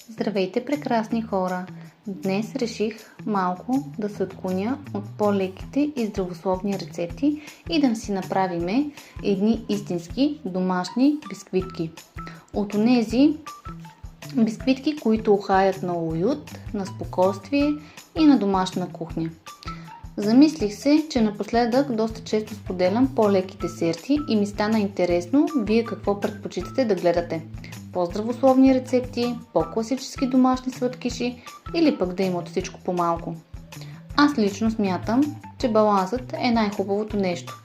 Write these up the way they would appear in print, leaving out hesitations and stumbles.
Здравейте, прекрасни хора! Днес реших малко да се отклоня от по-леките и здравословни рецепти и да си направим едни истински домашни бисквитки. От онези бисквитки, които ухаят на уют, на спокойствие и на домашна кухня. Замислих се, че напоследък доста често споделям по-леки десерти и ми стана интересно вие какво предпочитате да гледате. По-здравословни рецепти, по-класически домашни сладкиши или пък да има от всичко по-малко. Аз лично смятам, че балансът е най-хубавото нещо.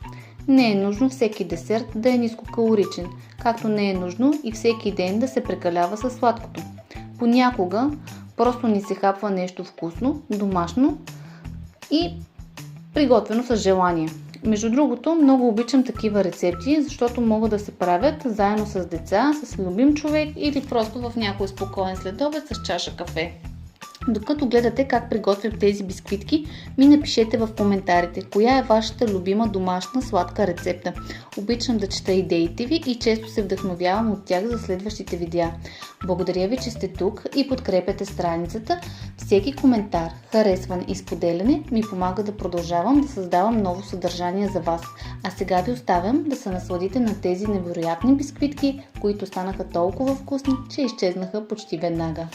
Не е нужно всеки десерт да е нискокалоричен, както не е нужно и всеки ден да се прекалява със сладкото. Понякога просто ни се хапва нещо вкусно, домашно и приготвено с желание. Между другото, много обичам такива рецепти, защото могат да се правят заедно с деца, с любим човек или просто в някой спокоен следобед с чаша кафе. Докато гледате как приготвям тези бисквитки, ми напишете в коментарите, коя е вашата любима домашна сладка рецепта. Обичам да чета идеите ви и често се вдъхновявам от тях за следващите видеа. Благодаря ви, че сте тук и подкрепяте страницата. Всеки коментар, харесване и споделяне ми помага да продължавам да създавам ново съдържание за вас. А сега ви оставям да се насладите на тези невероятни бисквитки, които станаха толкова вкусни, че изчезнаха почти веднага.